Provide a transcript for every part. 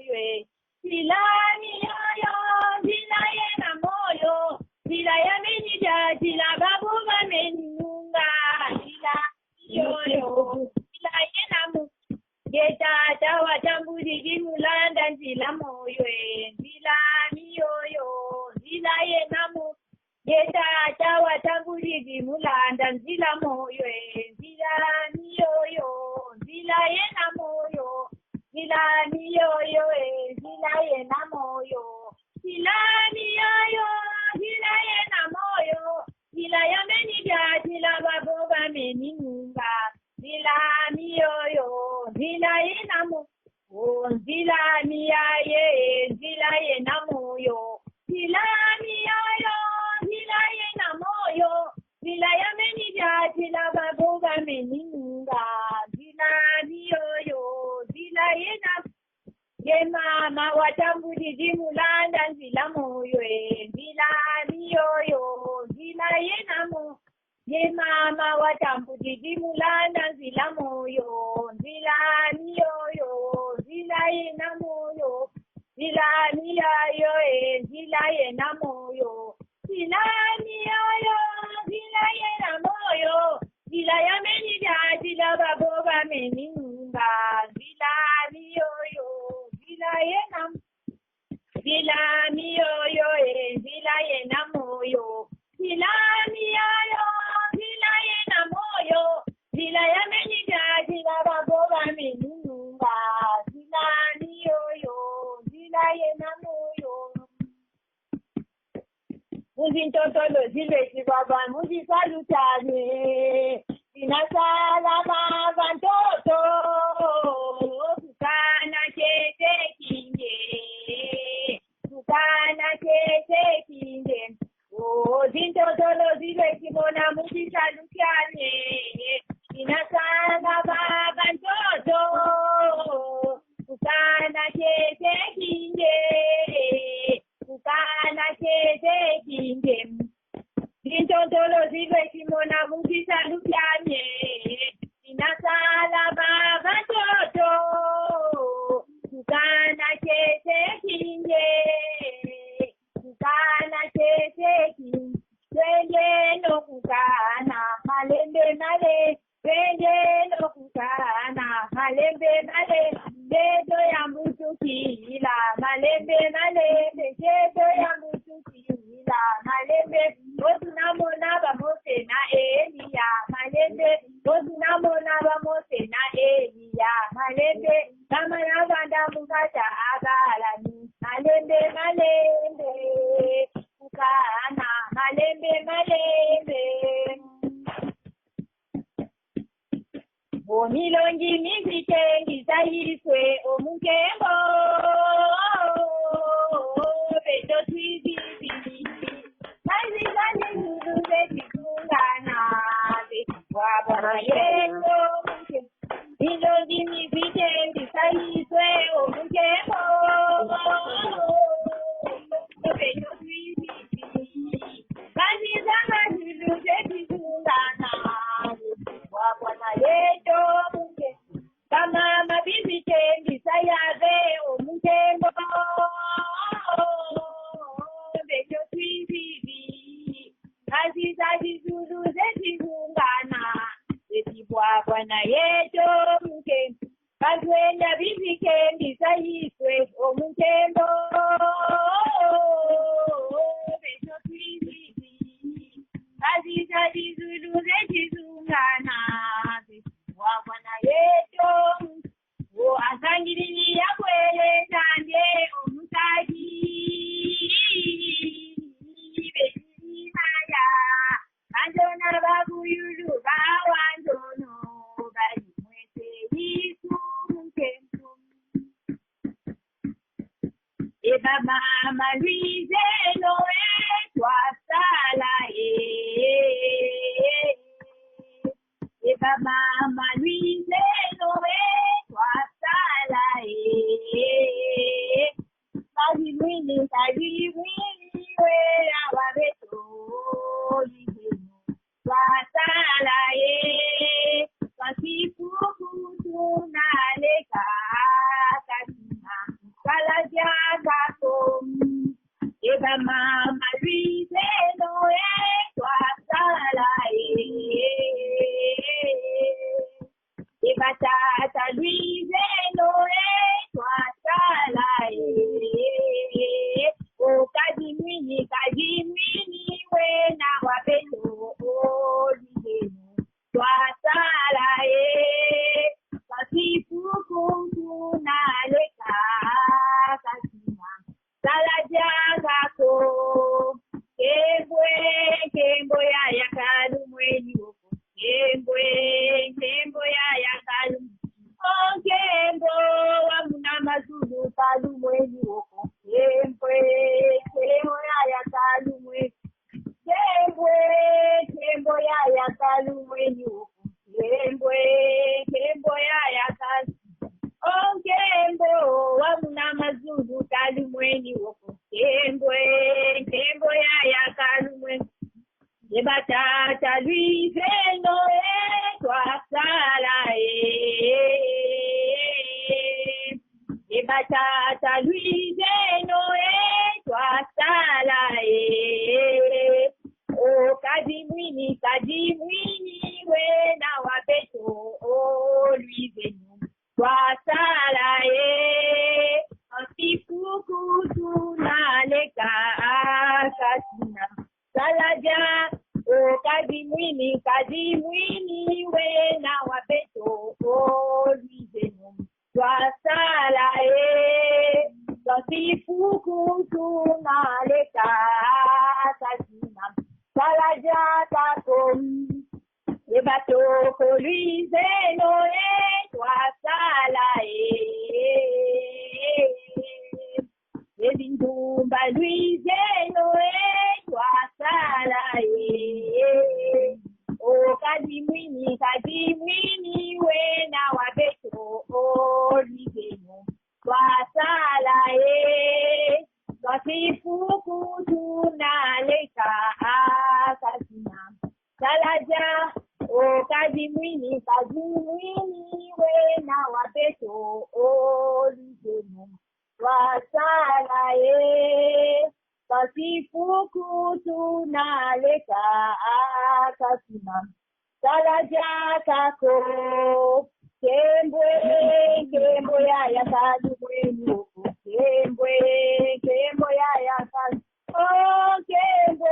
moyo silani yoyo silaye na moyo silaya menija silababu bamenunga yoyo silaye na mu geta tawa tambudi gimulanda sila moyo silani yoyo silaye na mu geta tawa tambudi gimulanda sila moyo silani yoyo silaye na moyo silani yoyo silaye na moyo silani yoyo silaye na moyo silaya menija silababo bamenunga silani yoyo silaye na mo silani yaye silaye na moyo silani yoyo silaye na moyo silaya menija silababo bamenunga silani yoyo silaye na ye mama watambudi jimulanda nzila moyo silani yoyo silaye na mo ye mama watambudi jimulanda nzila moyo silani yoyo silaye na moyo silani yayo silaye na moyo silani yoyo silaye na moyo silaya menija silababo bamenunga silani yoyo silaye na silani yoyo silaye na moyo silani yayo silaye na moyo silaya menija silababo bamenunga silani yoyo silaye na moyo muzintotolo ziveti baba muzisalutane sinasala baba ntoto tukana chete kinje zintotolo ziveti bona muzisalutane sinasala baba ntoto tukana chete kinje zintotolo ziveti bona muzisalutane sinasala baba ntoto tukana chete kinje twende nokukana malembe male twende nokukana malembe male bedo ya mbutukila malembe male bedo ya mbutukila malembe otunamona bamose na Eliya malembe otunamona bamose na Eliya malembe kama yaganda mukata agalani malembe kukana malembe omilongi mizitengiza yiswe omukembo beto twizizi azizanizuluze tikungana wabona yeko milongi mizitengiza yiswe omukembo beto twizizi azizanizuluze tikungana wabona yeko kama mabizitendi sayave omukembo beto twizizi azizazizuluze tikungana etibwabwa na yeto mukembo bazwenda bizikendi sayiswe omukembo beto twizizi azizazizuluze tikungana etibwabwa na yeto asangiriri yakwele tande omusaki betimaya kanjona babuyulu bawandono bali mwese yisu mukembo ebamama Luize Noe twasala ebamama Luize Noe twasala kaliwini we awabeto yihemu twasala twasifuku tunaleka katina mama Luise Noé, toi salae. Et batata Luise Noé, toi salae. O kadimini, wena wabeto, Luise toi salae. Kasifukungu na leka kasima. Salajagako, kembo ya yakalu mweni woko, kembo ya yakalu, oh kembo wa muna mazulu kalu mweni woko, kembo ya yakalu mweni, kembo ya yakalu mweni woko, kembo ya yakalu. Kembo wamuna mazulu kalumweni woko kembo ya kalumweni yebatata Luise Noé toi salae yebatata Luise Noé toi salae o kadimwini wena wabeto o Luise toi salae, antifuku tunaleka kasina. Salaja, o kadimwini wena wabeto o Luise toi salae, antifuku tunaleka kasina. Salaja takom. Le bateau que Luise Noé, toi salae. Le bindumba Luise Noé, toi salae. O kadimwini, wena wabeto, o Luise toi salae. Kasifuku tunaleka kasina. Salaja. O kadimwini wena wabeto o Luise toi salae kasifuku tunaleka kasima salaja kako kembo ya yakadimweni kembo ya yakadimweni oh kembo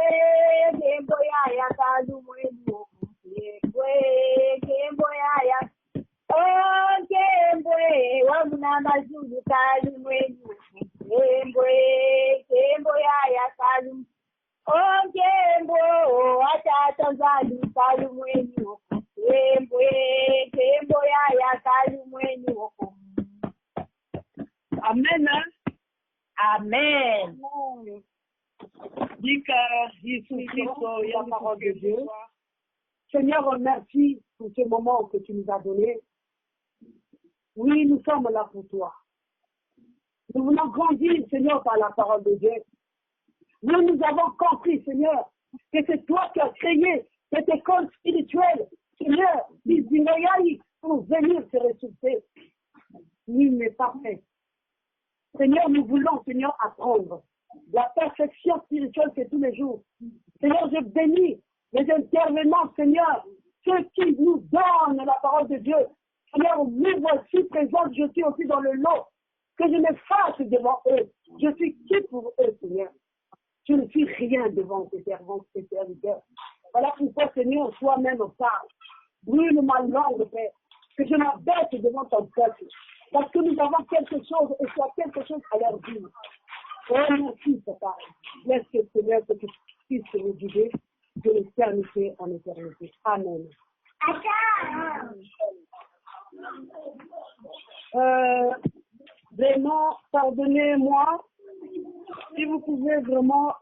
ya yakadimweni kembo ya oh kembo wamuna mazulu kalumweni kembo ya kalum oh kembo atata zalu kalumweni kembo ya kalumweni Amen. Amen. Dis que Jésus Christ, la parole de Dieu. Seigneur, merci pour ce moment que tu nous as donné. Oui, nous sommes là pour toi. Nous voulons grandir, Seigneur, par la parole de Dieu. Nous avons compris, Seigneur, que c'est toi qui as créé cette école spirituelle, Seigneur, pour venir te ressourcer. Nul n'est pas fait. Seigneur, nous voulons, Seigneur, apprendre la perfection spirituelle que tous les jours. Seigneur, je bénis les intervenants, Seigneur, ceux qui nous donnent la parole de Dieu. Seigneur, nous voici présents, je suis aussi dans le lot, que je me fasse devant eux. Je suis qui pour eux, Seigneur? Je ne suis rien devant tes servants, tes serviteurs. Voilà pourquoi, Seigneur, toi-même parle. Brûle ma langue, Père, que je m'abaisse devant ton peuple. Parce que nous avons quelque chose, et tu as quelque chose à leur dire. Oh, merci, Papa. Laisse que, Seigneur, que tu puisses nous guider de l'éternité en éternité. Amen. Vraiment, pardonnez-moi. Si vous pouvez vraiment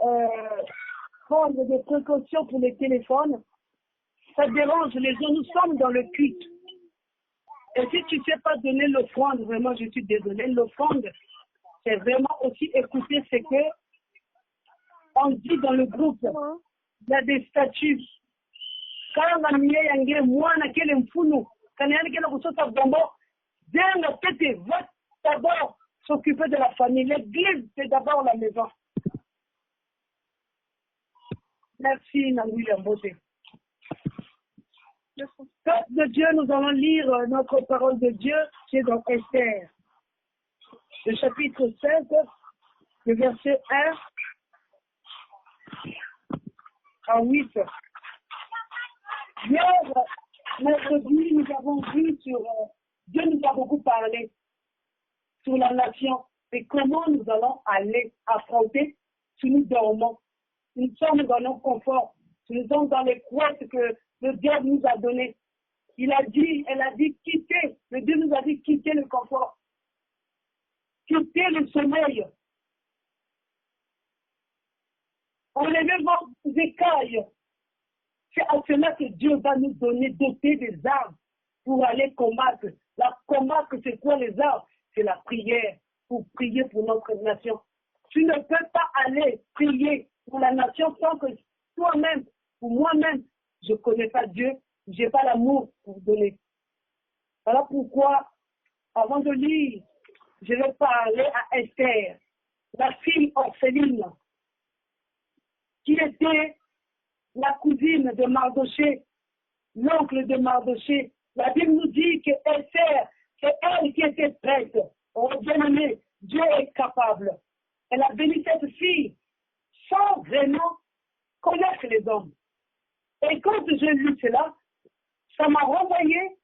prendre des précautions pour les téléphones, ça dérange les gens. Nous sommes dans le culte. Et si tu ne sais pas donner l'offrande, vraiment, je suis désolée. L'offrande, c'est vraiment aussi écouter ce que on dit dans le groupe. Il y a des statuts. Quand on a mis un moi, on a quel infunu. Quand on a quel va d'abord s'occuper de la famille. L'église, c'est d'abord la maison. Merci, Nangui Lamboté. Peuple de Dieu, nous allons lire notre parole de Dieu, qui est dans Esther. Le chapitre 5, le verset 1 à 8. Hier, mercredi, nous avons vu sur Dieu nous a beaucoup parlé sur la nation et comment nous allons aller affronter si nous dormons. Nous sommes dans nos conforts, nous sommes dans les couettes que le diable nous a données. Elle a dit quittez, le Dieu nous a dit quittez le confort, quittez le sommeil. Enlevez vos écailles. C'est à cela que Dieu va nous doter des armes pour aller combattre. La combattre, c'est quoi les armes? C'est la prière, pour prier pour notre nation. Tu ne peux pas aller prier pour la nation sans que toi-même ou moi-même, je ne connais pas Dieu, je n'ai pas l'amour pour donner. Voilà pourquoi, avant de lire, je vais parler à Esther, la fille orpheline, qui était la cousine de Mardoché, l'oncle de Mardoché. La Bible nous dit que Esther, c'est elle qui était prête. Oh bien-aimé, Dieu est capable. Elle a béni cette fille sans vraiment connaître les hommes. Et quand j'ai lu cela, ça m'a renvoyé.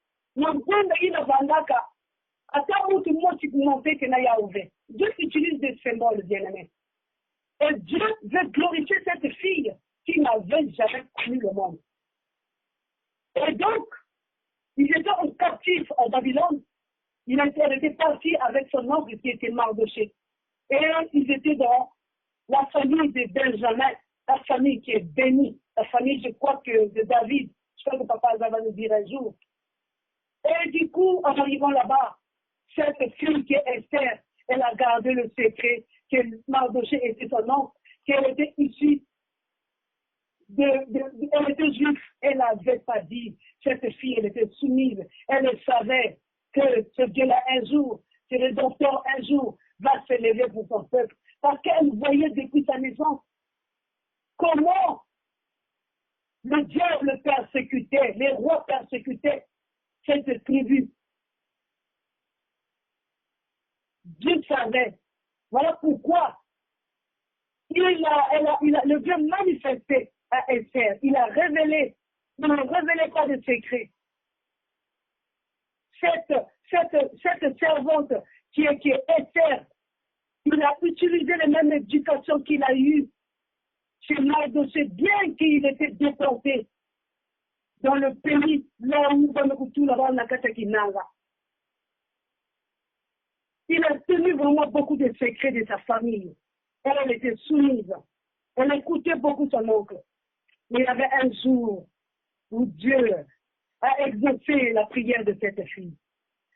Dieu utilise des symboles, bien-aimés. Et Dieu veut glorifier cette fille qui n'avait jamais connu le monde. Et donc, ils étaient en captif en Babylone. Il était parti avec son oncle qui était Mardoché. Et ils étaient dans la famille de Benjamin, la famille qui est bénie, la famille, je crois que de David. Je crois que papa va nous dire un jour. Et du coup, en arrivant là-bas, cette fille qui est Esther, elle a gardé le secret que Mardoché était son oncle, qu'elle était issue elle était juive, elle n'avait pas dit. Cette fille, elle était soumise. Elle savait que ce Dieu-là, un jour, ce Rédempteur, un jour, va se lever pour son peuple. Parce qu'elle voyait depuis sa naissance comment le diable persécutait, les rois persécutaient cette tribu. Dieu savait. Voilà pourquoi le Dieu manifesté à Esther. Il a révélé, il ne révélait pas de secret. Cette servante qui est Esther, il a utilisé la même éducation qu'il a eue chez Mardoché, bien qu'il était déporté dans le pays, là où dans le Koutou, là-bas, Nakasakinanga. Il a tenu vraiment beaucoup de secrets de sa famille. Elle était soumise. Elle écoutait beaucoup son oncle. Mais il y avait un jour où Dieu a exaucé la prière de cette fille.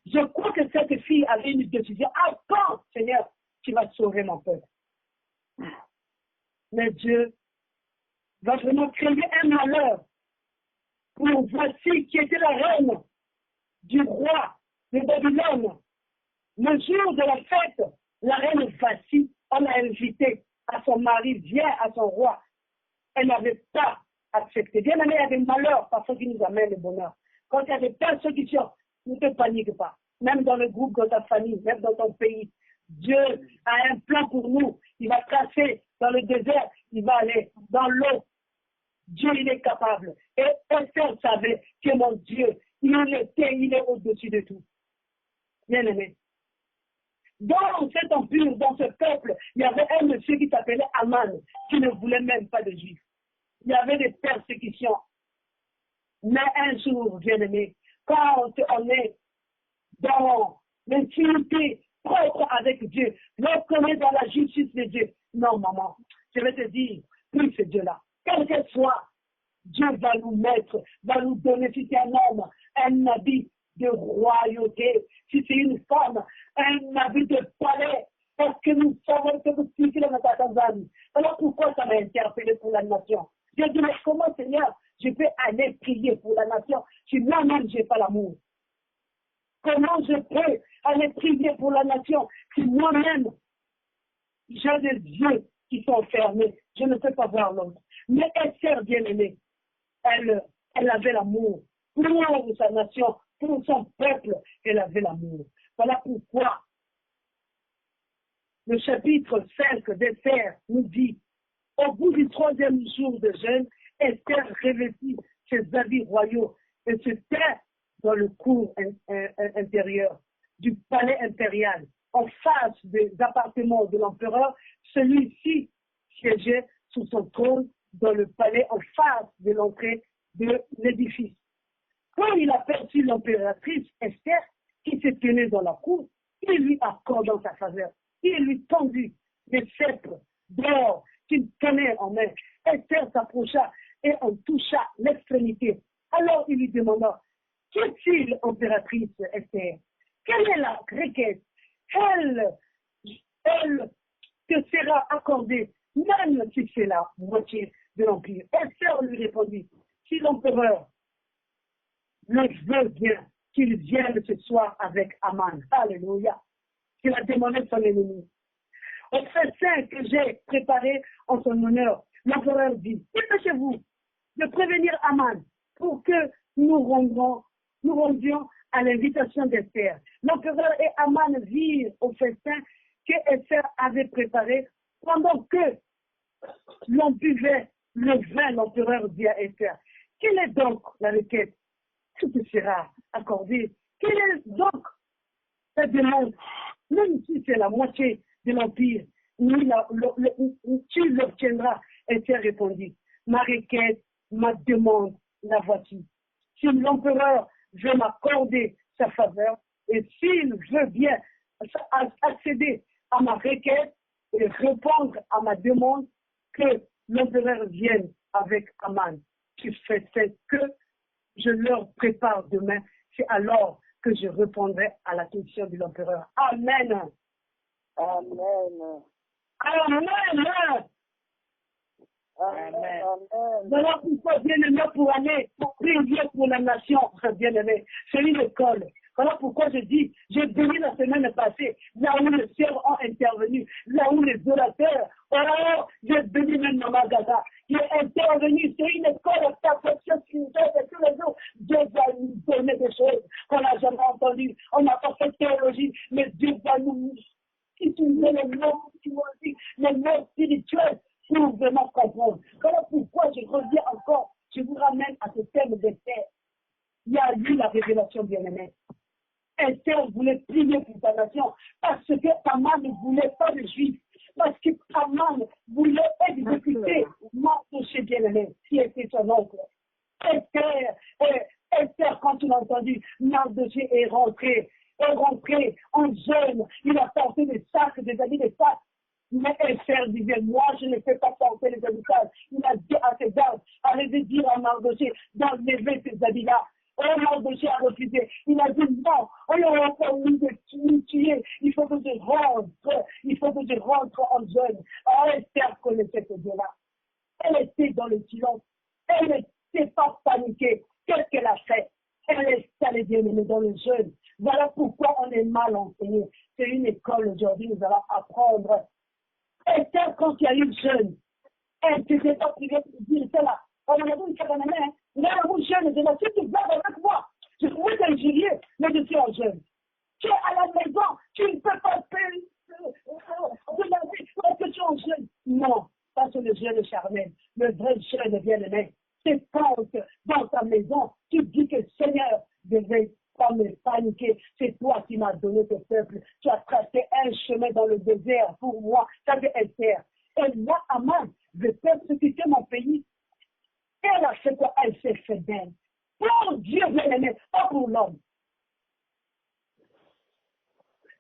Je crois que cette fille avait une décision. Ah, quand, Seigneur, tu vas sauver mon peuple. Mais Dieu va vraiment créer un malheur pour voici qui était la reine du roi de Babylone. Le jour de la fête, la reine Vassi, on a invité à son mari, viens à son roi. Elle n'avait pas accepté. Bien aimé, il y a des malheurs parfois qui nous amènent le bonheur. Quand il y a des persécutions, ne te panique pas. Même dans le groupe, dans ta famille, même dans ton pays. Dieu a un plan pour nous. Il va tracer dans le désert, il va aller dans l'eau. Dieu, il est capable. Et Esther savait que mon Dieu, il est au-dessus de tout. Bien aimé. Dans cet empire, dans ce peuple, il y avait un monsieur qui s'appelait Aman, qui ne voulait même pas de juifs. Il y avait des persécutions. Mais un jour, bien-aimé, quand on est dans l'intimité propre avec Dieu, lorsqu'on est dans la justice de Dieu, non, maman, je vais te dire, prie ce Dieu-là. Quel que soit, Dieu va nous mettre, va nous donner, si c'est un homme, un habit de royauté, si c'est une femme, un habit de palais, parce que nous savons que vous suivez la Tanzanie. Alors pourquoi ça m'a interpellé pour la nation? J'ai dit, mais comment, Seigneur, je peux aller prier pour la nation si moi-même je n'ai pas l'amour? Comment je peux aller prier pour la nation si moi-même j'ai des yeux qui sont fermés? Je ne peux pas voir l'autre. Mais Esther, bien-aimée, elle avait l'amour pour sa nation, pour son peuple, elle avait l'amour. Voilà pourquoi le chapitre 5 d'Esther nous dit, au bout du 3e jour de jeûne, Esther revêtit ses habits royaux et se tait dans le cour intérieur du palais impérial. En face des appartements de l'empereur, celui-ci siégeait sous son trône dans le palais en face de l'entrée de l'édifice. Quand il aperçut l'impératrice Esther qui se tenait dans la cour, il lui accorda sa faveur. Il lui tendit des sceptres d'or qu'il tenait en main. Esther s'approcha et en toucha l'extrémité. Alors il lui demanda, qu'est-il, impératrice Esther? Quelle est la requête? Elle te sera accordée, même si c'est la moitié de l'empire. Esther lui répondit, si l'empereur le veut bien, qu'il vienne ce soir avec Aman. Alléluia. Qu'il a demandé son ennemi. Au festin que j'ai préparé en son honneur, l'empereur dit, dépêchez-vous de prévenir Aman pour que nous rendions à l'invitation d'Esther. L'empereur et Aman virent au festin que Esther avait préparé pendant que l'on buvait le vin. L'empereur dit à Esther, quelle est donc la requête? Tout te sera accordé. Quelle est donc ta demande? Même si c'est la moitié de l'empire, tu l'obtiendras. Esther répondit, ma requête, ma demande, la voici. Si l'empereur veut m'accorder sa faveur, et s'il veut bien accéder à ma requête et répondre à ma demande, que l'empereur vienne avec Aman, qui fait ce que je leur prépare demain, c'est alors que je répondrai à la question de l'empereur. Amen. Amen. Amen. Amen. Voilà pourquoi, bien-aimé, pour aller prier pour la nation, bien-aimé, c'est une école. Voilà pourquoi je dis, j'ai béni la semaine passée, là où les sœurs ont intervenu, là où les orateurs, oh, j'ai béni même Maman Gaga, qui est intervenu, c'est une école de perfection spirituelle et tous les jours, Dieu va nous donner des choses qu'on n'a jamais entendues, on n'a pas fait de théologie, mais Dieu va nous utiliser les mots théologiques, les mots spirituels, pour vraiment comprendre. Voilà pourquoi je reviens encore, je vous ramène à ce thème d'Esther. Il y a eu la révélation bien-aimée. Esther voulait prier pour sa nation parce que Aman ne voulait pas de juifs, parce que Aman voulait exécuter Mardochée bien-aimé, qui était son oncle. Esther, quand tu l'as entendu, Mardochée est rentré en jeûne, il a porté des sacs, des habits de sacs. Mais Esther disait, moi, je ne peux pas porter les habits sales. Il a dit à ses dames, allez dire à Mardochée d'enlever ces habits-là. Mardochée a refusé. Il a dit, non, on n'aura pas mis de tuer. Il faut que je rentre en jeûne. Esther connaissait ce Dieu-là. Elle était dans le silence. Elle n'était pas paniquée. Qu'est-ce qu'elle a fait? Elle est allée bien dans le jeûne. Voilà pourquoi on est mal enseigné. C'est une école aujourd'hui, nous allons apprendre. Esther, quand il y a eu jeûne, elle ne s'était pas privée de dire, c'est là. On a dit, c'est la main. Là, vous jeûne, je vais si tu vas avec moi. Je pourrais t'injurier, mais je suis en jeûne. Tu es à la maison, tu ne peux pas payer. Est-ce que tu es en jeûne? Non, pas sur le jeûne charnel. Le vrai jeûne bien-aimé, c'est quand dans ta maison, tu dis que Seigneur, je ne vais pas me paniquer. C'est toi qui m'as donné ce peuple. Tu as tracé un chemin dans le désert pour moi. Ça veut Esther. Et là, Aman veut persécuter mon pays. Elle a fait quoi? Elle s'est fait d'elle. Pour Dieu bien-aimé, pas pour l'homme.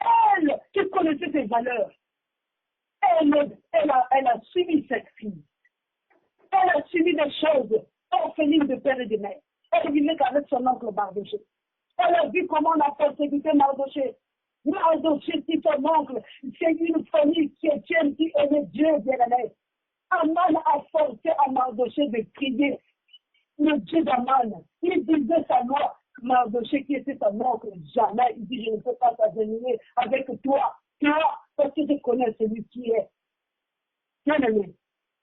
Elle qui connaissait ses valeurs, elle a suivi cette fille. Elle a suivi des choses orphelines de père et de mère. Elle vivait avec son oncle Mardochée. Elle a vu comment on a persécuté Mardochée. Mardochée, c'est son oncle. C'est une famille chrétienne qui aimait Dieu bien-aimé. Aman a forcé à Mardochée de prier le Dieu d'Aman. Il disait sa loi. Mardochée, qui était son oncle, jamais. Il dit, je ne peux pas t'agenouiller avec toi. Toi, parce que je connais celui qui est. Bien-aimé.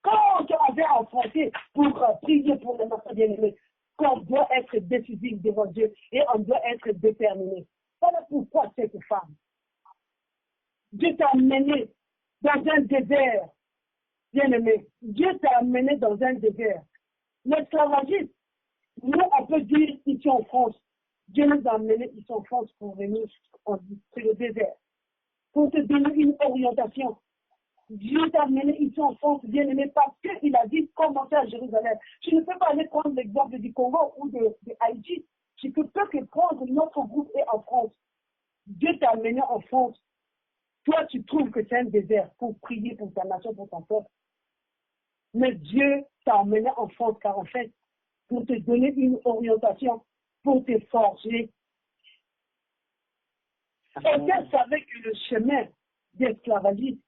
Quand on avait enfanté pour prier pour les enfants bien-aimés, qu'on doit être décisif devant Dieu et on doit être déterminé. Voilà pourquoi cette femme, Dieu t'a amené dans un désert, bien-aimé. Dieu t'a amené dans un désert. L'esclavagisme, nous, on peut dire ici en France, Dieu nous a amenés ici en France pour venir, c'est le désert, pour te donner une orientation. Dieu t'a amené ici en France, bien-aimé, parce qu'il a dit commencer à Jérusalem. Je ne peux pas aller prendre l'exemple du Congo ou de Haïti. Je ne peux que prendre notre groupe et en France. Dieu t'a amené en France. Toi, tu trouves que c'est un désert pour prier pour ta nation, pour ton peuple. Mais Dieu t'a amené en France, car en fait, pour te donner une orientation, pour te forger. Et qu'elle savait que le chemin d'esclavagisme,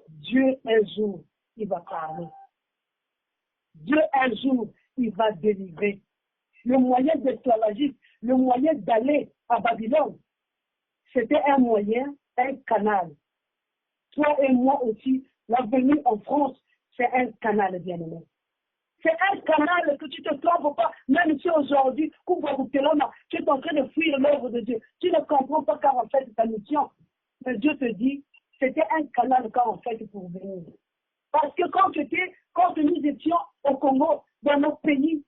Dieu un jour, il va parler. Dieu un jour, il va délivrer. Le moyen d'esclavagisme, le moyen d'aller à Babylone, c'était un moyen, un canal. Toi et moi aussi, la venue en France, c'est un canal, bien-aimé. C'est un canal que tu ne te trompes pas, même si aujourd'hui, tu es en train de fuir l'œuvre de Dieu. Tu ne comprends pas car en fait ta mission. Mais Dieu te dit, c'était un canal car en fait pour venir. Parce que quand nous étions au Congo, dans notre pays,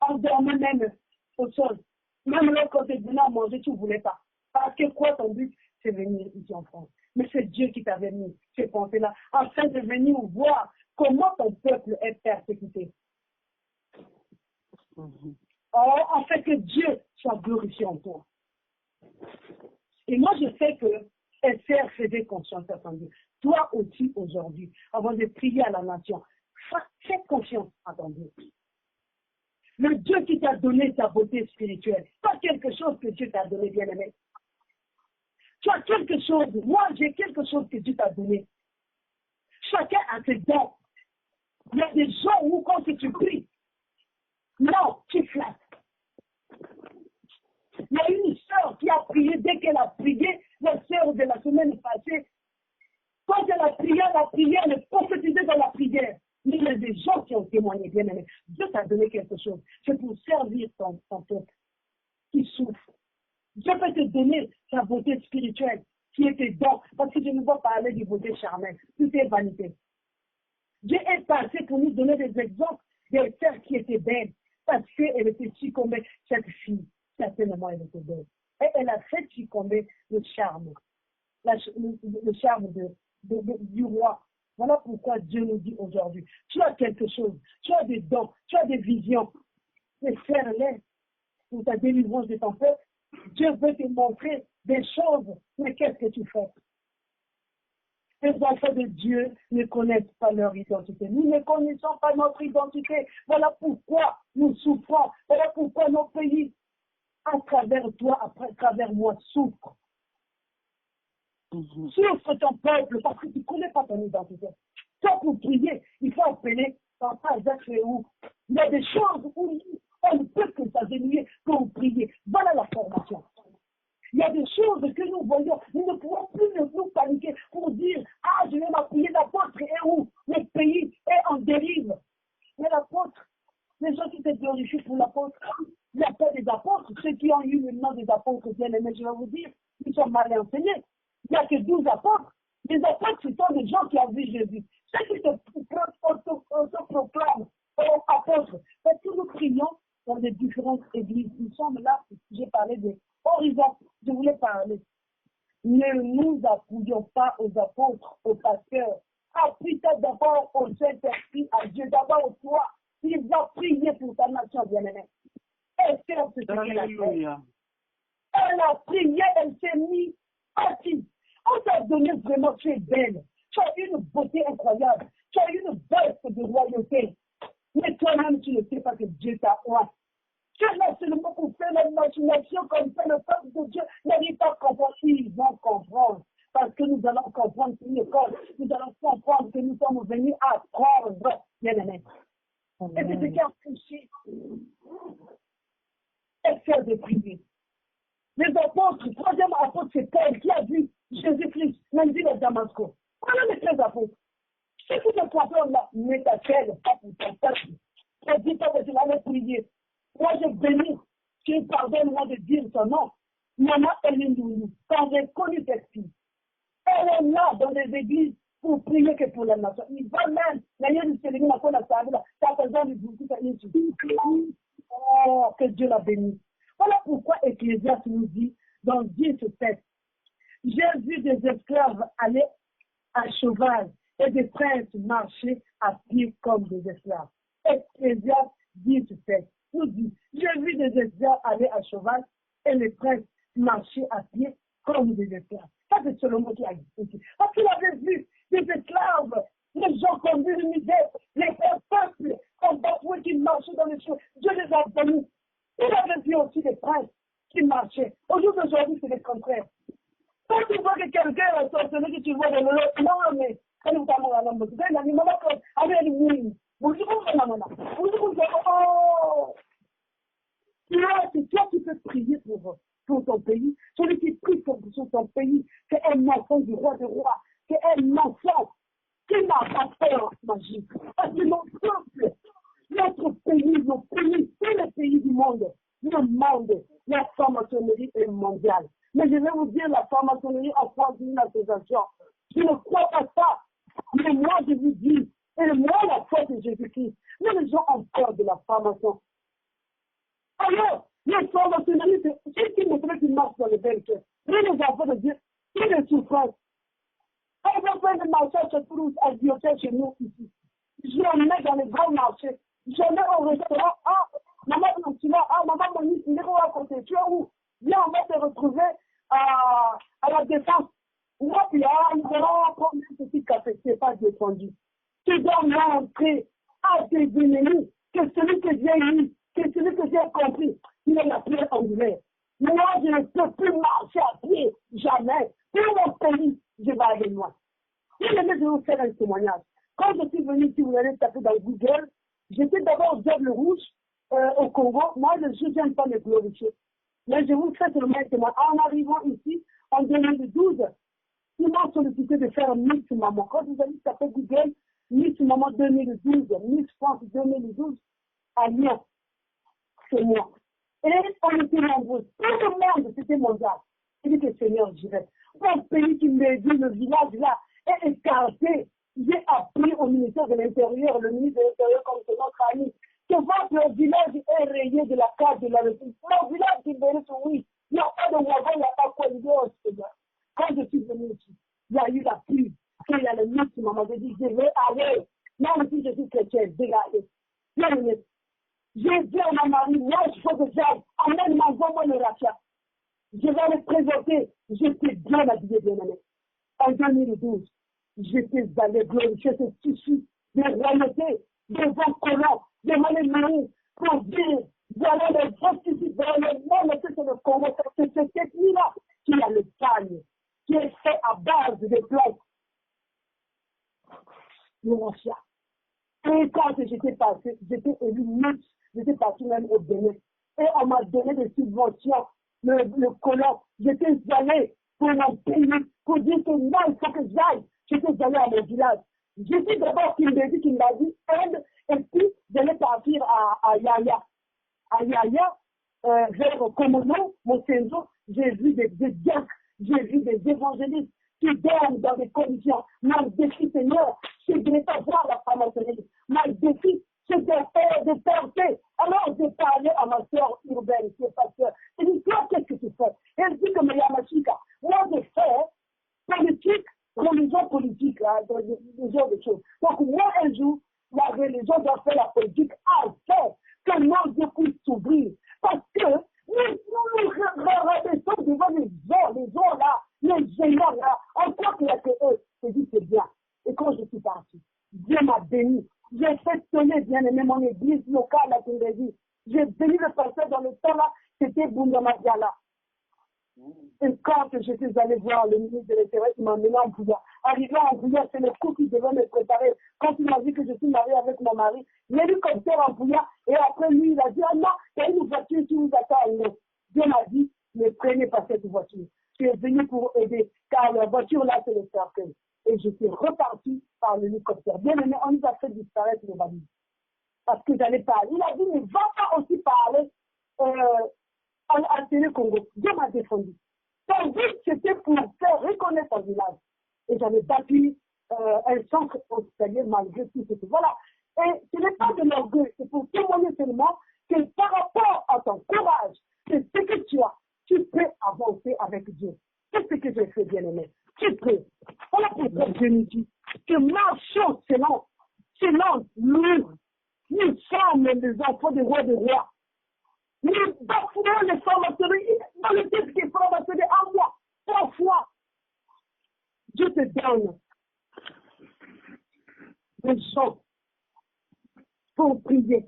on dormait même au sol. Même là, quand tu venais à manger, tu ne voulais pas. Parce que quoi, ton but, c'est venir ici en France. Mais c'est Dieu qui t'avait mis ces pensées-là, afin de venir voir comment ton peuple est persécuté. Or, en fait, que Dieu soit glorifié en toi. Et moi, je sais que Esther faisait confiance à ton Dieu. Toi aussi, aujourd'hui, avant de prier à la nation, fais confiance à ton Dieu. Le Dieu qui t'a donné ta beauté spirituelle, pas quelque chose que Dieu t'a donné, bien-aimé. Tu as quelque chose, moi j'ai quelque chose que Dieu t'a donné. Chacun a ses dons. Il y a des gens où quand tu pries, non, tu flattes. Il y a une sœur qui a prié, dès qu'elle a prié, la sœur de la semaine passée, quand elle a prié, elle est prophétisée dans la prière. Mais il y a des gens qui ont témoigné, bien aimé. Dieu t'a donné quelque chose. C'est pour servir ton peuple qui souffre. Dieu peut te donner sa beauté spirituelle qui est tes dons. Parce que je ne veux pas parler de beauté charnelle. Tout est vanité. Dieu est passé pour nous donner des exemples des sœurs qui étaient belles. Parce qu'elle était succombée, cette fille. Certainement, elle était belle. Et elle a fait succomber le charme. Le charme du roi. Voilà pourquoi Dieu nous dit aujourd'hui, tu as quelque chose, tu as des dons, tu as des visions. Et faire-les pour ta délivrance de ton peuple. Dieu veut te montrer des choses, mais qu'est-ce que tu fais? Les enfants de Dieu ne connaissent pas leur identité. Nous ne connaissons pas notre identité. Voilà pourquoi nous souffrons. Voilà pourquoi nos pays, à travers toi, à travers moi, souffrent. Souffre ton peuple parce que tu ne connais pas ton identité. Toi, pour prier, il faut appeler Papa Jacques Réou. Il y a des choses où on ne peut que s'agenouiller pour prier. Voilà la formation. Il y a des choses que nous voyons. Nous ne pouvons plus nous paniquer pour dire, ah, je vais m'appuyer l'apôtre et où le pays est en dérive. Mais l'apôtre, les gens qui se glorifient pour l'apôtre, il n'y a pas des apôtres. Ceux qui ont eu le nom des apôtres, bien aimés, je vais vous dire, ils sont mal enseignés. Il n'y a que 12 apôtres. Les apôtres, ce sont des gens qui ont vu Jésus. Ceux qui se proclament apôtres. Parce que nous prions dans les différentes églises. Nous sommes là, j'ai parlé des horizons. Je voulais parler. Ne nous appuyons pas aux apôtres, aux pasteurs. Appuie-toi d'abord au Saint-Esprit, à Dieu, d'abord au toi. Il va prier pour ta nation, bien-aimée. Esther, c'est ce qu'elle a fait. Elle a prié, elle s'est mise assise. On t'a donné vraiment, tu es belle. Tu as une beauté incroyable. Tu as une veste de royauté. Mais toi-même, tu ne sais pas que Dieu t'a oint. Tu es là seulement pour faire l'imagination comme ça, le peuple de Dieu n'arrive pas à comprendre. Ils vont comprendre. Parce que nous allons comprendre une école. Nous allons comprendre que nous sommes venus apprendre. Bien aimé. Et c'est ce qui a poussé. Et faire des prières. Les apôtres, troisième apôtre, c'est Paul qui a vu Jésus-Christ, même dit le Damasco. Voilà les 13 apôtres. Si tu ne crois pas, mets ta chaîne, pas pour ton peuple. Ne dis pas que tu vas me prier. Moi, je bénis. Tu pardonnes-moi de dire son nom. Maman Elindoulou, quand j'ai connu cette fille, elle est là dans les églises pour prier que pour la nation. Il va même, d'ailleurs, il se dit, ma femme a servi là, ça fait genre de boutique à une Oh, que Dieu la bénisse. Voilà pourquoi Ecclésiaste nous dit, dans 10:7, j'ai vu des esclaves aller à cheval et des princes marcher à pied comme des esclaves. Ecclésiaste 10:7 nous dit, j'ai vu des esclaves aller à cheval et les princes marcher à pied comme des esclaves. Ça, c'est Salomon qui a dit ici. Parce qu'il avait vu des esclaves, les gens comme des misères, les peuples comme Bafoué qui marchaient dans les choses. Dieu les a bénis. Il avait vu aussi des princes qui marchaient. Au jour d'aujourd'hui, c'est le contraire. Quand tu vois que quelqu'un est sorcelé, que tu vois dans le lot, non, mais quand nous avons un homme, tu as dit, maman, allez, allez, vous dites, oh, c'est toi qui peux prier pour ton pays. Celui qui prie pour ton pays, c'est un enfant du roi des rois. C'est un enfant qui n'a pas peur, magie. Parce que notre pays, nos pays, tous les pays du monde, demandent la franc-maçonnerie est mondiale. Mais je vais vous dire, la franc-maçonnerie en France, une association. Je ne crois pas ça. Mais moi, je vous dis, et moi, la foi de Jésus-Christ, mais les gens ont peur de la franc-maçon. Alors, les francs-maçonneries, c'est ceux qui montrent qu'ils marchent dans les belles caisses. Mais les enfants de Dieu, c'est des souffrances. On va faire des marchés chez Toulouse, à Diocèse chez nous ici. Jamais dans les grands marchés. Jamais au restaurant. Ah, maman, tu vas, ah, maman, Monique, il est où à côté? Tu es où? Viens, on va te retrouver à la défense. Moi, puis, ah, nous allons prendre ce petit café. C'est pas défendu. Tu dois montrer à tes ennemis que celui que j'ai eu, que celui que j'ai compris, il est la pierre angulaire. Moi, je ne peux plus marcher à pied, jamais. Pour mon pays, je vais aller loin. Je vais vous faire un témoignage. Quand je suis venu, si vous allez taper dans Google, j'étais d'abord au Diable Rouge au Congo. Moi, je n'aime pas me glorifier. Mais je vous fais seulement un témoignage. En arrivant ici, en 2012, ils m'ont sollicité de faire Miss Maman. Quand vous allez taper Google, Miss Maman 2012, Miss France 2012, à Lyon. C'est moi. Et on était nombreux. Tout le monde, c'était mondial. Il dit que Seigneur, j'irai. Mon pays qui me dit, le village là, est écarté. J'ai appris au ministère de l'Intérieur, le ministre de l'Intérieur comme c'est notre ami, que votre village est rayé de la carte de la République. Mon village qui mérite, oui. Il n'y a pas de wagon, il n'y a pas quoi dire. Quand je suis venu ici, il y a eu la pluie. Quand il y a le ministre qui m'a dit, je vais aller. Même si je suis chrétien, dégagez. J'ai dit à ma mari, moi, il faut que j'aille. Amène, m'envoie-moi le rachat. Je vais le présenter. J'étais bien habillé, bien aimé. En 2012, j'étais allé glorifier ce tissu de royauté, devant colons, devant les marins, pour dire, voilà les vrais tissus, voilà le monde, c'est le Congo, c'est cette nuit-là qui a le calme, qui est fait à base de plantes. Le rachat. Et quand j'étais passé, j'étais élu ministre, j'étais parti même au Bénin. Et on m'a donné des subventions, le colon. J'étais allé pour mon pays, pour dire que moi, il faut que j'aille. J'étais allé à mon village. J'étais d'abord qu'il m'a dit, aide, et puis j'allais partir à Yaya. À Yaya, vers Komono, mon séjour, j'ai vu des diacres, j'ai vu des évangélistes qui dorment dans des conditions. Mon défi, Seigneur, c'est de ne pas voir la franc-maçonnerie. Mon défi, c'est de faire des percées. Alors, j'ai parlé à ma soeur urbaine, qui est pasteur. Elle dit, toi, qu'est-ce que tu fais? Elle dit que, mais Yamashika, moi, je fais politique, religion politique, des genres de choses. Donc, moi, un jour, la religion doit faire la politique afin que nos yeux puissent s'ouvrir. Parce que nous rabaissons devant les gens là, les géants là, en croit qu'il n'y a que eux. Je dis c'est bien. Et quand je suis parti, Dieu m'a béni. J'ai fait sonner, bien aimé, mon église locale à Tindézi. J'ai béni le pasteur dans le temps là, c'était Bundama Diala. Et quand j'étais allé voir le ministre de l'Intérieur, il m'a emmené en Bouya. Arrivé en Bouya, c'est le coup qui devait me préparer. Quand il m'a dit que je suis mariée avec mon mari, l'hélicoptère en Bouya, et après lui, il a dit, ah non, il y a une voiture qui vous attend. Non. Dieu m'a dit, ne prenez pas cette voiture. Tu es venu pour aider, car la voiture là, c'est le cercueil. Et je suis reparti. sorti par l'hélicoptère. Bien aimé, on nous a fait disparaître les valises. Parce que j'allais parler. Il a dit, ne va pas aussi parler à Télé-Congo. Dieu m'a défendu. Son but, c'était pour faire reconnaître son village. Et j'avais bâti un centre hospitalier malgré tout ce que. Voilà. Et ce n'est pas de l'orgueil, c'est pour témoigner seulement que par rapport à ton courage, c'est ce que tu as, tu peux avancer avec Dieu. C'est ce que j'ai fait, bien-aimé. Tu peux. Voilà pourquoi Dieu nous dit que marchons selon lui. Nous sommes les enfants des rois des rois. Nous bafouons les formateurs. Dans le texte qui est formateur en moi, 3 fois. Dieu te donne des gens pour prier.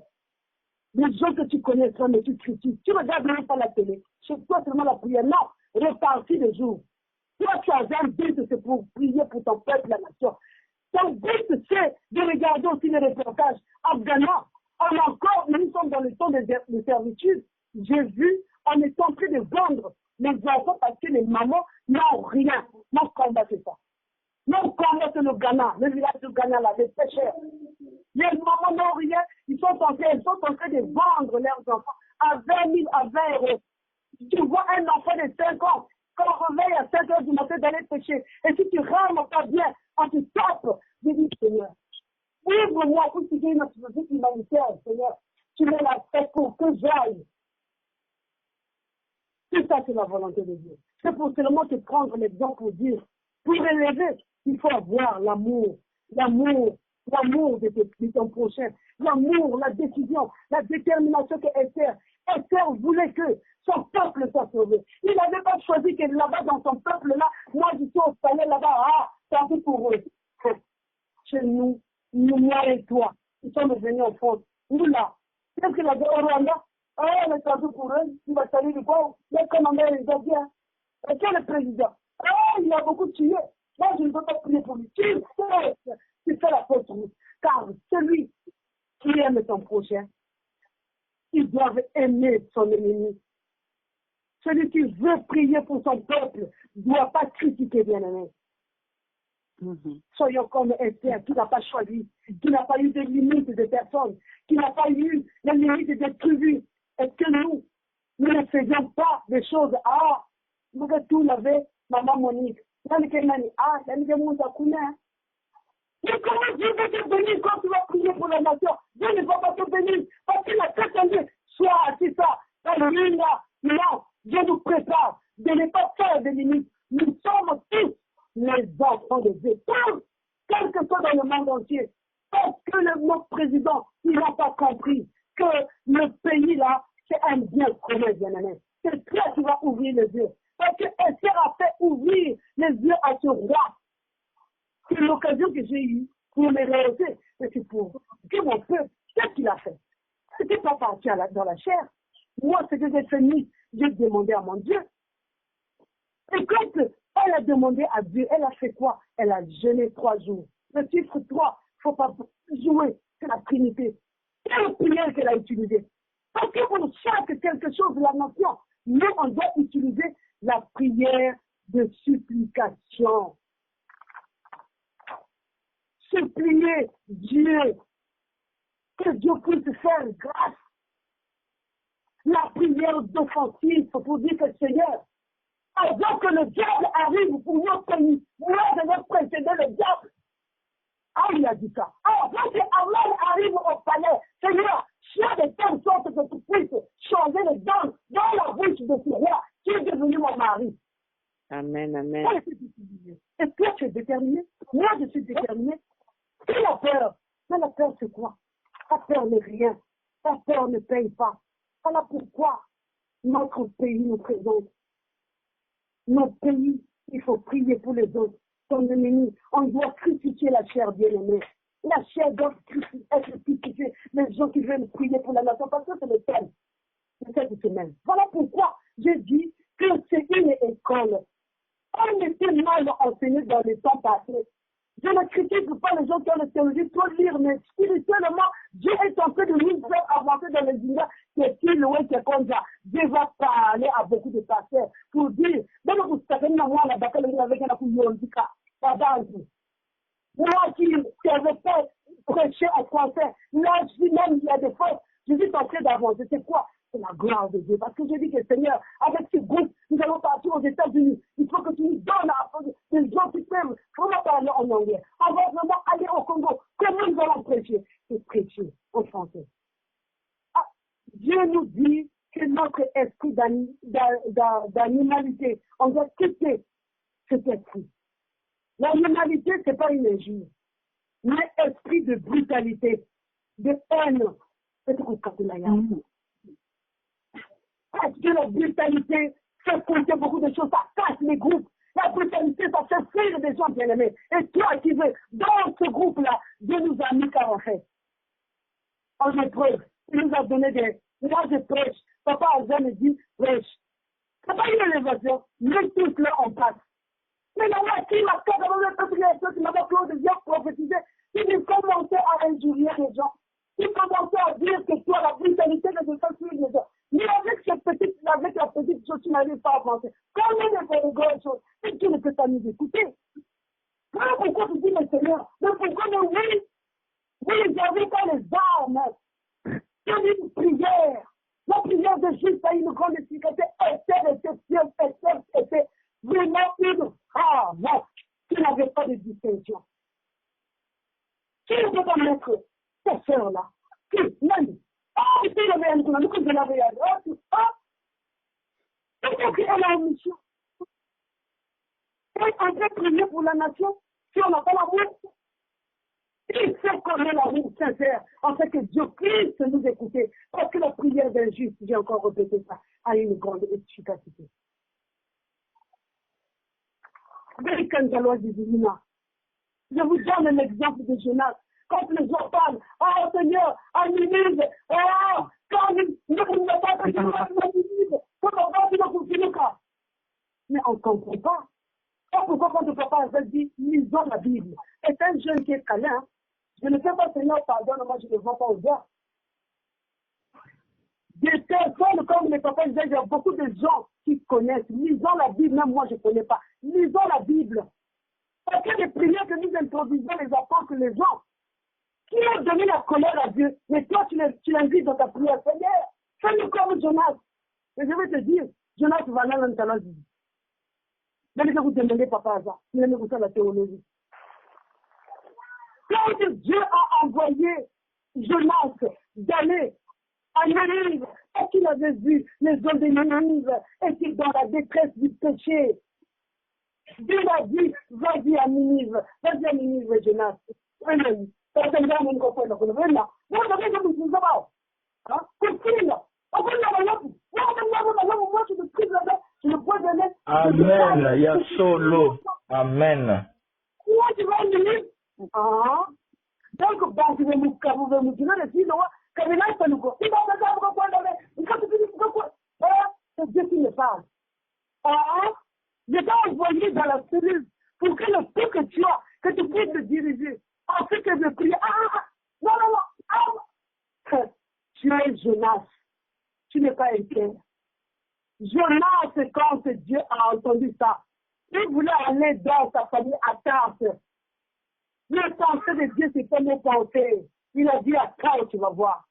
Des gens que tu connais, mais tu critiques. Tu regardes même pas la télé. Chez toi seulement la prière. Non, repartis le jour. Toi, tu as un but, c'est pour prier pour ton peuple, la nation. Ton but, c'est de regarder aussi les reportages afghanais. On a encore, nous sommes dans le temps de servitude. J'ai vu, on est en train de vendre les enfants parce que les mamans n'ont rien. Mon combat, c'est ça. Mon combat, c'est le Ghana, le village du Ghana, là, les pêcheurs. Les mamans n'ont rien, ils sont en train de vendre leurs enfants à 20 000, à 20 euros. Tu vois un enfant de 5 ans, quand on réveille à 5 heures du matin d'aller pêcher, et si tu rames pas bien, on te tape, je dis, Seigneur, ouvre-moi pour qu'il y ait une activité humanitaire, Seigneur. Tu me l'as fait pour que j'aille. Tout ça, c'est la volonté de Dieu. C'est pour seulement te prendre l'exemple pour dire, pour élever, il faut avoir l'amour de ton prochain, l'amour, la décision, la détermination que Esther voulait que son peuple soit sauvé. Il n'avait pas choisi que là-bas, dans son peuple-là, moi je suis au palais là-bas, tant pis pour eux. Chez nous, moi et toi, nous sommes venus en France. Nous là, qu'est-ce qu'il a dit au Rwanda? Ah, mais tant pis pour eux, il va salir du corps. Mais comment il va bien? Et quel est le président? Ah, il a beaucoup tué. Moi, je ne peux pas prier pour lui. Tu fais la faute sur lui. Car celui qui aime son prochain, il doit aimer son ennemi. Celui qui veut prier pour son peuple ne doit pas critiquer, bien-aimé. Soyons comme Esther, qui n'a pas choisi, qui n'a pas eu de limites de personnes, qui n'a pas eu les limites des tribus. Est-ce que nous ne faisions pas des choses? Ah, nous que tout l'avait, maman Monique. Mais comment Dieu va te bénir quand tu vas prier pour la nation? Dieu ne va pas te bénir parce qu'il a prétendu, soit assis ça, non, Dieu nous prépare de ne pas faire de limites. Nous sommes tous les enfants de Dieu, tous, quel que soit dans le monde entier. Parce que notre président, il n'a pas compris que le pays là, c'est un bien commun, bien-aimé. C'est toi qui vas ouvrir les yeux. Parce que Esther a fait ouvrir les yeux à ce roi. C'est l'occasion que j'ai eue pour me rehausser. Mais c'est pour que mon peuple, qu'est-ce qu'il a fait? Ce n'était pas parti dans la chair. Moi, ce que j'ai fait, j'ai demandé à mon Dieu. Et quand elle a demandé à Dieu, elle a fait quoi? Elle a jeûné 3 jours. Le chiffre 3, il ne faut pas jouer, c'est la Trinité. Quelle prière qu'elle a utilisée? Parce que pour chaque quelque chose de la nation, nous, on doit utiliser la prière de supplication. Supplier Dieu, que Dieu puisse faire grâce. La prière d'offensive pour dire que Seigneur, avant que le diable arrive pour notre pays, moi je vais précéder le diable. Ah, il a dit ça. Avant que Allah arrive au palais, Seigneur, sois de telle sorte que tu puisses changer les dents dans la bouche de ce roi qui est devenu mon mari. Amen, amen. Et toi, tu es déterminé? Moi, je suis déterminé. Et la peur? Mais la peur, c'est quoi? La peur n'est rien. La peur ne paye pas. Voilà pourquoi notre pays nous présente. Notre pays, il faut prier pour les autres. Ton ennemi, on doit critiquer la chair bien-aimée. La chair doit être critiquée. Les gens qui veulent prier pour la nation, parce que c'est le thème de cette semaine. Voilà pourquoi j'ai dit que c'est une école. On était mal enseigné dans les temps passés. Je ne critique pas les gens qui ont la théologie pour lire, mais spirituellement, Dieu est en train de nous faire avancer dans les univers qui est si loin que comme ça. Dieu va parler à beaucoup de pasteurs pour dire, dans le vous savez, moi, la bataille avec un handicap, pas d'âge. Moi qui avais fait prêcher en français, là, je dis même, il y a des fautes. Je suis en train d'avancer. C'est quoi? C'est la gloire de Dieu. Parce que je dis que Seigneur, avec ce groupe, nous allons partir aux États-Unis. Il faut que tu nous donnes des gens qui peuvent vraiment parler en anglais. On va vraiment aller au Congo. Comment nous allons prêcher? C'est prêcher en français. Ah, Dieu nous dit que notre esprit d'animalité, on doit quitter cet esprit. L'animalité, ce n'est pas une injure, mais esprit de brutalité, de haine. Parce que la brutalité fait compter beaucoup de choses, ça casse les groupes. La brutalité, ça fait fuir des gens bien-aimés. Et toi qui veux, dans ce groupe-là, Dieu nous a mis qu'à en fait. En épreuve, il nous a donné des... Moi, je prêche. Papa Azan me dit, prêche. Ce n'est pas une élévation, mais tous là, on passe. Mais la moitié, la carte, qui m'a prophétisé, il commençait à injurier les gens. Il commençait à dire que toi, la brutalité ne se fait suivre les gens. Mais avec la petite chose, tu n'arrives pas à penser. Combien de grandes choses, et tu ne peux pas nous écouter. Alors pourquoi tu dis, mais Seigneur, mais pourquoi nous, oui, vous n'avez pas les armes. C'est une prière. La prière de Jésus a une grande efficacité. Esther était vraiment une femme qui n'avait pas de distinction. Qui ne peut pas mettre cette sœur-là? Qui? Même. Ah, tu l'avais un coup, je l'avais un coup. Ah, c'est qu'elle a une mission. Et on peut prier pour la nation si on n'a pas l'amour. Il sait qu'on a l'amour sincère, en fait que Dieu puisse nous écouter. Parce que la prière d'un juste, j'ai encore répété ça, a une grande efficacité. Américaine de loi divine. Je vous donne un exemple de Jonas. Quand les gens parlent, oh Seigneur, à Ninive, oh, quand ne pouvez pas que Ninive, comment va mais on ne comprend pas. Pourquoi quand le papa avait dit, lisons la Bible. C'est un jeune qui est câlin. Je ne sais pas, Seigneur, pardonne-moi, je ne vois pas au gars. Des personnes comme les papas disaient, il y a beaucoup de gens qui connaissent. Lisons la Bible, même moi je ne connais pas. Lisons la Bible. Parce que les prières que nous introduisons les apôtres, les gens, qui ont donné la colère à Dieu, mais toi tu l'invites dans ta prière. Seigneur, fais-nous comme Jonas. Et je vais te dire, Jonas va aller dans ta vie. Même que vous demandez papa ça, il aime écouter la théologie. Quand Dieu a envoyé Jonas d'aller à Ninive, parce qu'il avait vu les hommes de Ninive étaient dans la détresse du péché. Dieu a dit, vas-y à Ninive, Jonas. Vraiment. Ça c'est bien mon copain, là. Vraiment. Moi, je vais vous dire ça. Hein? Continue là. Moi, je me prie là-bas. Je me vois donner. Amen. Il y a solo. Amen. Moi, je vais à Ninive. Ah. Donc, bah, je vais me dire, le fils, quand il a fait le go. Il va me dire, c'est Dieu qui me parle. Ah. Je t'ai envoyé dans la cellule pour que le peu que tu as, que tu puisses te diriger. Ensuite, que je prie. Non. Tu es Jonas. Tu n'es pas un Pierre. Jonas, quand Dieu a entendu ça, il voulait aller dans sa famille à Tarse. Le pensée de Dieu, c'est comme une pensée. Il a dit à Tarse, tu vas voir.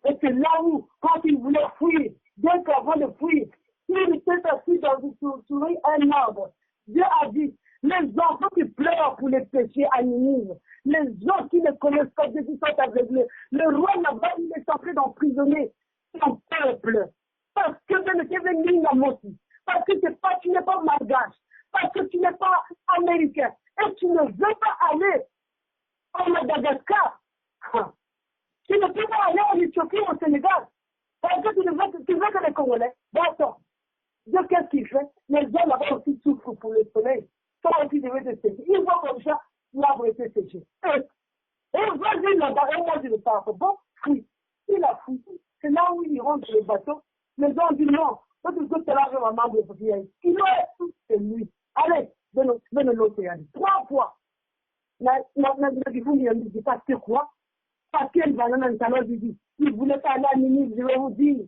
Et c'est là où, quand il voulait fuir, bien qu'avant de fuir, il était assis sur un arbre. Dieu a dit, les enfants qui pleurent pour les péchés à Ninive, les gens qui ne connaissent pas Dieu, qui sont aveuglés, le roi là-bas, il est en train d'emprisonner son peuple. Parce que parce que tu n'es pas malgache, parce que tu n'es pas américain, et tu ne veux pas aller en Madagascar. Tu ne peux pas aller en Éthiopie, au Sénégal, parce que tu veux que les Congolais, d'accord. Dieu, qu'est-ce qu'il fait? Les gens là-bas aussi souffrent pour le soleil. Toi aussi, tu devais te sécher. Ils voient comme ça, l'arbre était séché. Et vas-y là-bas, et moi je le parle. Bon, oui. Il a foutu. C'est là où il rentre sur le bateau. Les gens disent non. Quand tu dis que là, je vais m'amener pour qu'il y ait. Il doit être c'est lui. Allez, venez l'océan. 3 fois. Parce que quoi? Parce qu'il va dans un salon, il dit, il voulait pas aller à Ninive, je vais vous dire.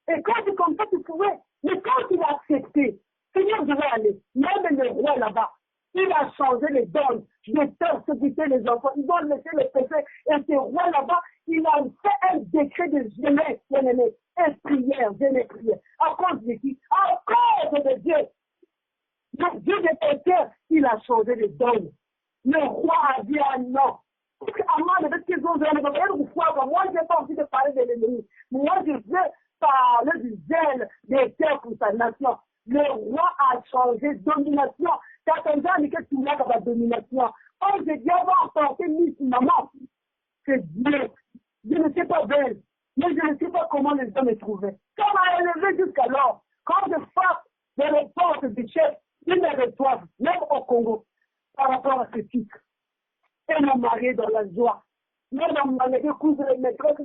Et quand tu comme ça, tu pouvais. Mais quand tu vas accepter, Seigneur, je vais aller. Même le roi là-bas, Il a changé les dons, de persécuter les enfants. Ils ont laissé les péchés. Et ce roi là-bas, il a fait un décret de jeûner, bien-aimé, et prière, jeûner, prière. À cause de qui? À cause de Dieu. Le Dieu des pécheurs, il a changé les dons. Le roi a dit ah non. Parce qu'avant, moi, je n'ai pas envie de parler de l'ennemi. Moi, je veux parler du zèle des cœurs pour sa nation. Le roi a changé domination. Certains gens disent que tu n'as pas de domination. Quand je dis avoir emporté Miss Maman, c'est Dieu. Je ne sais pas belle, mais je ne sais pas comment les hommes me trouvaient. Quand m'a élevé jusqu'alors, quand je frappe dans les portes du chef, ils me reçoivent, même au Congo, par rapport à ce titre. Et m'a marié dans la joie. Même on m'a dit coudre les maîtresses.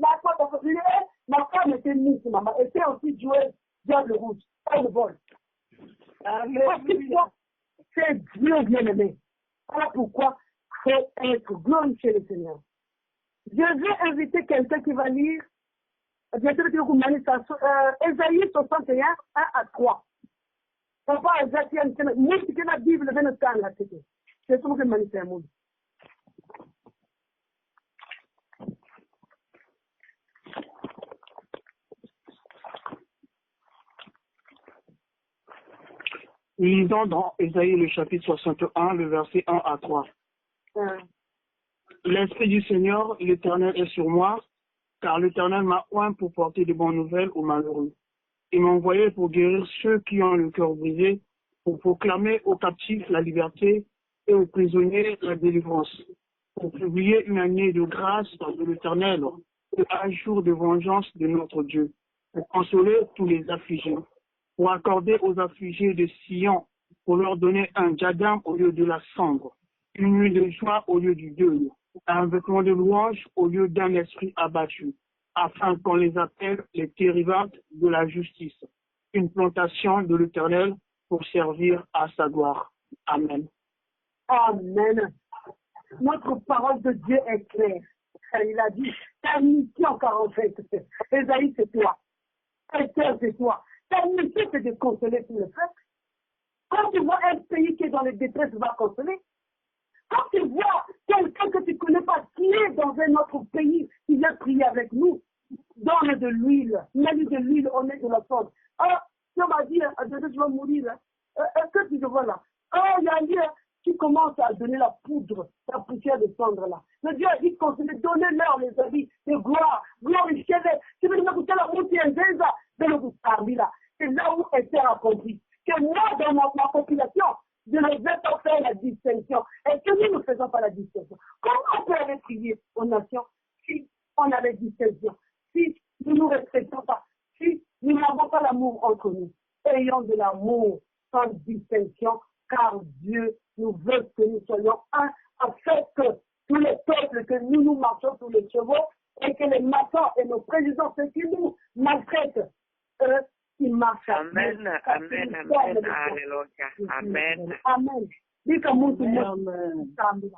Ma femme était Miss Maman, était aussi joueuse Diable Rouge, pas de vol. C'est Dieu bien-aimé. Voilà pourquoi il faut être glorifié le Seigneur. Je vais inviter quelqu'un qui va lire Ésaïe 61, 1 à 3. Papa, Ésaïe, c'est la Bible, c'est ce que je vais dire. Lisons dans Ésaïe le chapitre 61, le verset 1 à 3. L'Esprit du Seigneur, l'Éternel, est sur moi, car l'Éternel m'a oint pour porter de bonnes nouvelles aux malheureux. Il m'a envoyé pour guérir ceux qui ont le cœur brisé, pour proclamer aux captifs la liberté et aux prisonniers la délivrance, pour publier une année de grâce de l'Éternel et un jour de vengeance de notre Dieu, pour consoler tous les affligés, pour accorder aux affligés de Sion, pour leur donner un diadème au lieu de la cendre, une nuit de joie au lieu du deuil, un vêtement de louange au lieu d'un esprit abattu, afin qu'on les appelle les térivantes de la justice, une plantation de l'Éternel pour servir à sa gloire. Amen. Amen. Notre parole de Dieu est claire. Il a dit, ta mission en 47, Ésaïe, c'est toi. Esther, c'est toi. Ta mission, c'est de consoler tout le peuple. Quand tu vois un pays qui est dans les détresse, tu vas consoler. Quand tu vois quelqu'un que tu ne connais pas qui est dans un autre pays, qui vient prier avec nous, donne de l'huile, mets-lui de l'huile, on met de la sauce. Ah, tu m'as dit, je vais mourir. Est-ce que tu te vois là? Ah, il y a un lieu qui commence à donner la poudre, la poussière de cendre là. Le Dieu a dit donnez-leur les habits de gloire, glorifiez-les. Tu veux dire que la route est déjà de le parmi là. C'est là où Esther a compris que moi, dans ma population, je ne vais pas faire la distinction. Et que nous ne faisons pas la distinction. Comment on peut aller prier aux nations si on a la distinction, si nous ne nous respectons pas, si nous n'avons pas l'amour entre nous? Ayons de l'amour sans distinction, car Dieu nous veut que nous soyons un, afin que tous les peuples, que nous marchons sur les chevaux, et que les maçons et nos présidents, ceux qui nous maltraitent, eux, ils marchent. Amen, amen, amen, alléluia. Amen. Amen. Amen.